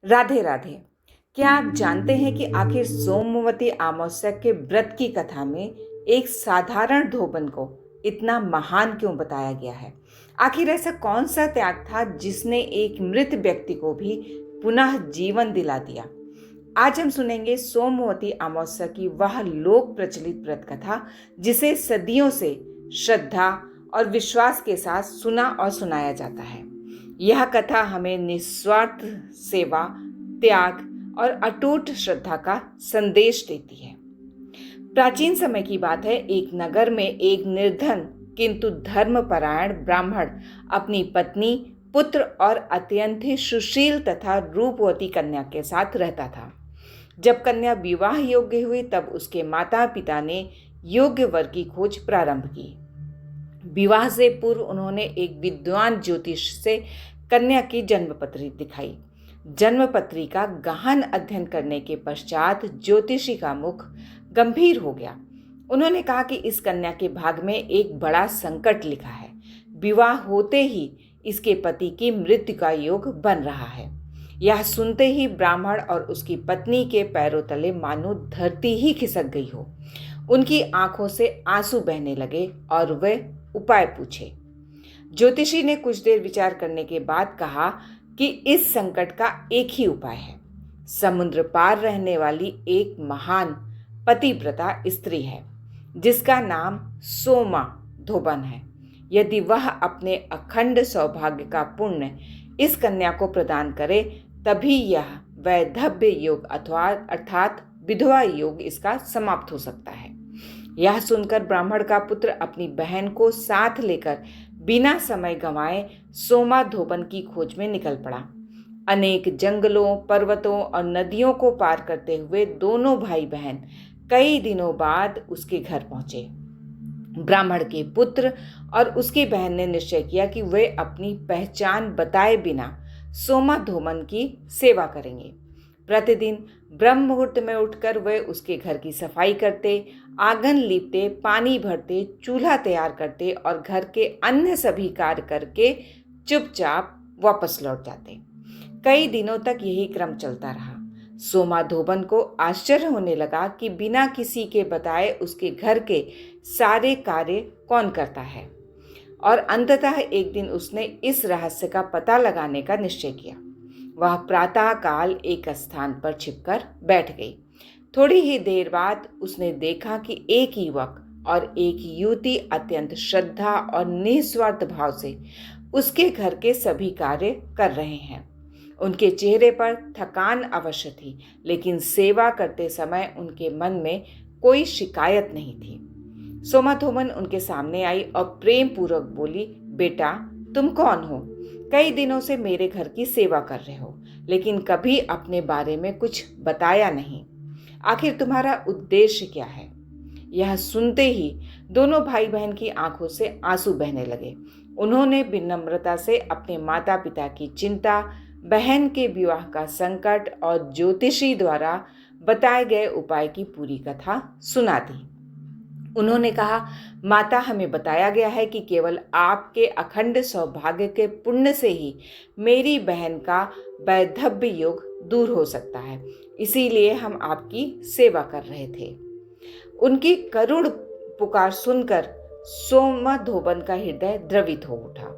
राधे राधे। क्या आप जानते हैं कि आखिर सोमवती अमावस्या के व्रत की कथा में एक साधारण धोबन को इतना महान क्यों बताया गया है? आखिर ऐसा कौन सा त्याग था जिसने एक मृत व्यक्ति को भी पुनः जीवन दिला दिया? आज हम सुनेंगे सोमवती अमावस्या की वह लोक प्रचलित व्रत कथा जिसे सदियों से श्रद्धा और विश्वास के साथ सुना और सुनाया जाता है। यह कथा हमें निस्वार्थ सेवा, त्याग और अटूट श्रद्धा का संदेश देती है। प्राचीन समय की बात है। एक नगर में एक निर्धन किंतु धर्मपरायण ब्राह्मण अपनी पत्नी, पुत्र और अत्यंत ही सुशील तथा रूपवती कन्या के साथ रहता था। जब कन्या विवाह योग्य हुई तब उसके माता पिता ने योग्य वर की खोज प्रारंभ की। विवाह से पूर्व उन्होंने एक विद्वान ज्योतिष से कन्या की जन्मपत्री दिखाई। जन्मपत्री का गहन अध्ययन करने के पश्चात ज्योतिषी का मुख गंभीर हो गया। उन्होंने कहा कि इस कन्या के भाग में एक बड़ा संकट लिखा है। विवाह होते ही इसके पति की मृत्यु का योग बन रहा है। यह सुनते ही ब्राह्मण और उसकी पत्नी के पैरों तले मानो धरती ही खिसक गई हो। उनकी आंखों से आंसू बहने लगे और वे उपाय पूछे। ज्योतिषी ने कुछ देर विचार करने के बाद कहा कि इस संकट का एक ही उपाय है। समुद्र पार रहने वाली एक महान पतिव्रता स्त्री है जिसका नाम सोमा धोबन है। यदि वह अपने अखंड सौभाग्य का पुण्य इस कन्या को प्रदान करे तभी यह वैधव्य योग अथवा अर्थात विधवा योग इसका समाप्त हो सकता है। यह सुनकर ब्राह्मण का पुत्र अपनी बहन को साथ लेकर बिना समय गंवाए सोमा धोबन की खोज में निकल पड़ा। अनेक जंगलों, पर्वतों और नदियों को पार करते हुए दोनों भाई बहन कई दिनों बाद उसके घर पहुंचे। ब्राह्मण के पुत्र और उसकी बहन ने निश्चय किया कि वे अपनी पहचान बताए बिना सोमा धोबन की सेवा करेंगे। प्रतिदिन ब्रह्म मुहूर्त में उठकर वे उसके घर की सफाई करते, आंगन लीपते, पानी भरते, चूल्हा तैयार करते और घर के अन्य सभी कार्य करके चुपचाप वापस लौट जाते। कई दिनों तक यही क्रम चलता रहा। सोमा धोबन को आश्चर्य होने लगा कि बिना किसी के बताए उसके घर के सारे कार्य कौन करता है, और अंततः एक दिन उसने इस रहस्य का पता लगाने का निश्चय किया। वह प्रातः काल एक स्थान पर छिपकर बैठ गई। थोड़ी ही देर बाद उसने देखा कि एक युवक और एक युवती अत्यंत श्रद्धा और निस्वार्थ भाव से उसके घर के सभी कार्य कर रहे हैं। उनके चेहरे पर थकान अवश्य थी, लेकिन सेवा करते समय उनके मन में कोई शिकायत नहीं थी। सोमा धोबन उनके सामने आई और प्रेम पूर्वक बोली, बेटा, तुम कौन हो? कई दिनों से मेरे घर की सेवा कर रहे हो, लेकिन कभी अपने बारे में कुछ बताया नहीं। आखिर तुम्हारा उद्देश्य क्या है? यह सुनते ही दोनों भाई बहन की आंखों से आंसू बहने लगे। उन्होंने विनम्रता से अपने माता पिता की चिंता, बहन के विवाह का संकट और ज्योतिषी द्वारा बताए गए उपाय की पूरी कथा सुना दी। उन्होंने कहा, माता, हमें बताया गया है कि केवल आपके अखंड सौभाग्य के पुण्य से ही मेरी बहन का वैधव्य योग दूर हो सकता है, इसीलिए हम आपकी सेवा कर रहे थे। उनकी करुण पुकार सुनकर सोमा धोबन का हृदय द्रवित हो उठा।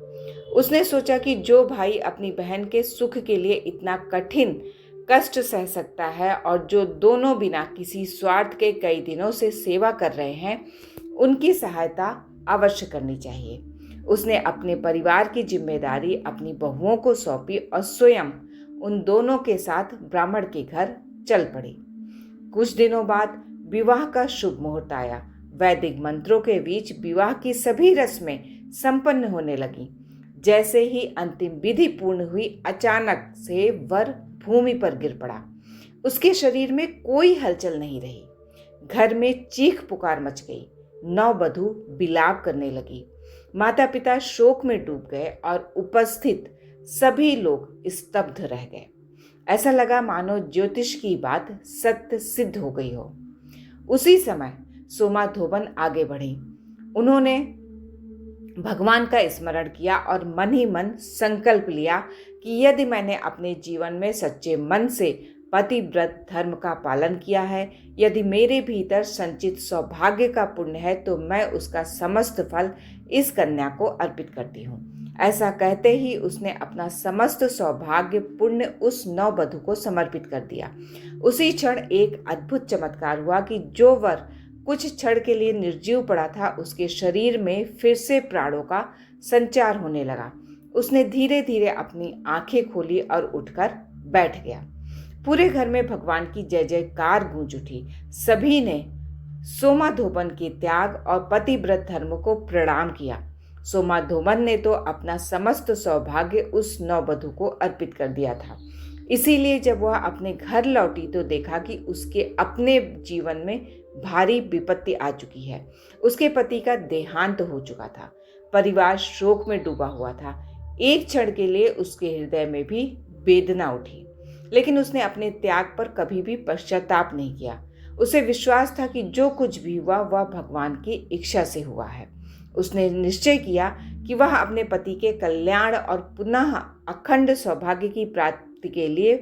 उसने सोचा कि जो भाई अपनी बहन के सुख के लिए इतना कठिन कष्ट सह सकता है और जो दोनों बिना किसी स्वार्थ के कई दिनों से सेवा कर रहे हैं, उनकी सहायता अवश्य करनी चाहिए। उसने अपने परिवार की जिम्मेदारी अपनी बहुओं को सौंपी और स्वयं उन दोनों के साथ ब्राह्मण के घर चल पड़ी। कुछ दिनों बाद विवाह का शुभ मुहूर्त आया। वैदिक मंत्रों के बीच विवाह की सभी रस्में संपन्न होने लगी। जैसे ही अंतिम विधि पूर्ण हुई, अचानक से वर भूमि पर गिर पड़ा। उसके शरीर में कोई हलचल नहीं रही। घर में चीख पुकार मच गई। नववधू विलाप करने लगी। माता पिता शोक में डूब गए और उपस्थित सभी लोग स्तब्ध रह गए। ऐसा लगा मानो ज्योतिष की बात सत्य सिद्ध हो गई हो। उसी समय सोमा धोबन आगे बढ़ी। उन्होंने भगवान का स्मरण किया और मन ही मन संकल्प लिया कि यदि मैंने अपने जीवन में सच्चे मन से पतिव्रत धर्म का पालन किया है, यदि मेरे भीतर संचित सौभाग्य का पुण्य है, तो मैं उसका समस्त फल इस कन्या को अर्पित करती हूँ। ऐसा कहते ही उसने अपना समस्त सौभाग्य पुण्य उस नववधू को समर्पित कर दिया। उसी क्षण एक अद्भुत चमत्कार हुआ कि जो वर कुछ क्षण के लिए निर्जीव पड़ा था, उसके शरीर में फिर से प्राणों का संचार होने लगा। उसने धीरे धीरे अपनी आंखें खोली और उठकर बैठ गया। पूरे घर में भगवान की जय जयकार गूंज उठी। सभी ने सोमाधोबन के त्याग और पतिव्रत धर्म को प्रणाम किया। सोमाधोबन ने तो अपना समस्त सौभाग्य उस नववधू को अर्पित कर दिया था। इसीलिए जब वह अपने घर लौटी तो देखा कि उसके अपने जीवन में भारी विपत्ति आ चुकी है। उसके पति का देहांत हो चुका था। परिवार शोक में डूबा हुआ था। एक क्षण के लिए उसके हृदय में भी वेदना उठी, लेकिन उसने अपने त्याग पर कभी भी पश्चाताप नहीं किया। उसे विश्वास था कि जो कुछ भी हुआ वह भगवान की इच्छा से हुआ है। उसने निश्चय किया कि वह अपने पति के कल्याण और पुनः अखंड सौभाग्य की प्राप्ति के लिए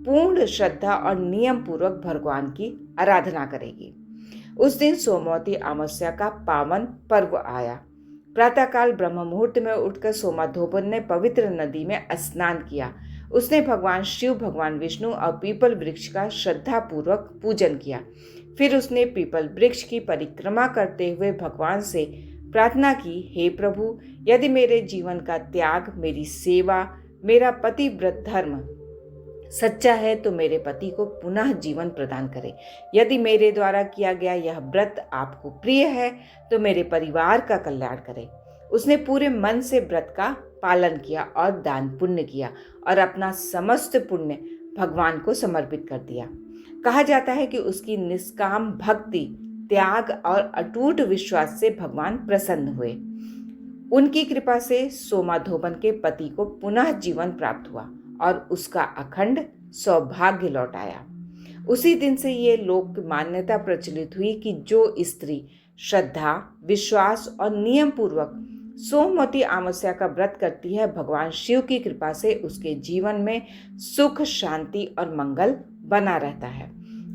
पूर्ण श्रद्धा और नियम पूर्वक भगवान की आराधना करेगी। उस दिन सोमवती अमावस्या का पावन पर्व आया। प्रातःकाल ब्रह्म मुहूर्त में उठकर सोमाधोबन ने पवित्र नदी में स्नान किया। उसने भगवान शिव, भगवान विष्णु और पीपल वृक्ष का श्रद्धा पूर्वक पूजन किया। फिर उसने पीपल वृक्ष की परिक्रमा करते हुए भगवान से प्रार्थना की, हे प्रभु, यदि मेरे जीवन का त्याग, मेरी सेवा, मेरा पतिव्रत धर्म सच्चा है तो मेरे पति को पुनः जीवन प्रदान करे। यदि मेरे द्वारा किया गया यह व्रत आपको प्रिय है तो मेरे परिवार का कल्याण करे। उसने पूरे मन से व्रत का पालन किया और दान पुण्य किया और अपना समस्त पुण्य भगवान को समर्पित कर दिया। कहा जाता है कि उसकी निष्काम भक्ति, त्याग और अटूट विश्वास से भगवान प्रसन्न हुए। उनकी कृपा से सोमाधोबन के पति को पुनः जीवन प्राप्त हुआ और उसका अखंड सौभाग्य लौट आया। उसी दिन से ये लोक मान्यता प्रचलित हुई कि जो स्त्री श्रद्धा, विश्वास और नियम पूर्वक सोमवती अमावस्या का व्रत करती है, भगवान शिव की कृपा से उसके जीवन में सुख, शांति और मंगल बना रहता है।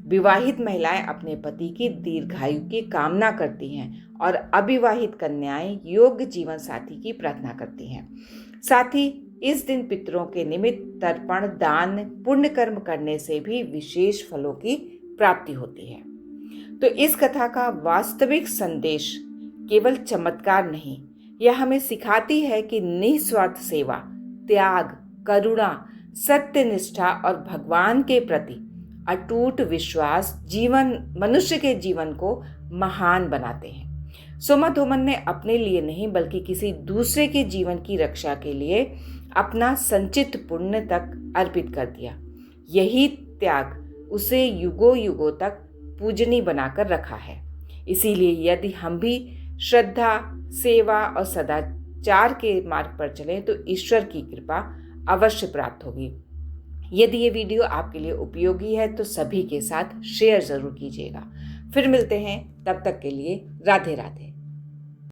विवाहित महिलाएं अपने पति की दीर्घायु की कामना करती हैं और अविवाहित कन्याएं योग्य जीवन साथी की प्रार्थना करती हैं। साथ ही इस दिन पितरों के निमित्त तर्पण, दान, पुण्य कर्म करने से भी विशेष फलों की प्राप्ति होती है। तो इस कथा का वास्तविक संदेश केवल चमत्कार नहीं, यह हमें सिखाती है कि निस्वार्थ सेवा, त्याग, करुणा, सत्यनिष्ठा और भगवान के प्रति अटूट विश्वास मनुष्य के जीवन को महान बनाते हैं। सोमाधोबन ने अपने लिए नहीं बल्कि किसी दूसरे के जीवन की रक्षा के लिए अपना संचित पुण्य तक अर्पित कर दिया। यही त्याग उसे युगों युगों तक पूजनीय बनाकर रखा है। इसीलिए यदि हम भी श्रद्धा, सेवा और सदाचार के मार्ग पर चलें तो ईश्वर की कृपा अवश्य प्राप्त होगी। यदि ये वीडियो आपके लिए उपयोगी है तो सभी के साथ शेयर जरूर कीजिएगा। फिर मिलते हैं, तब तक के लिए राधे राधे।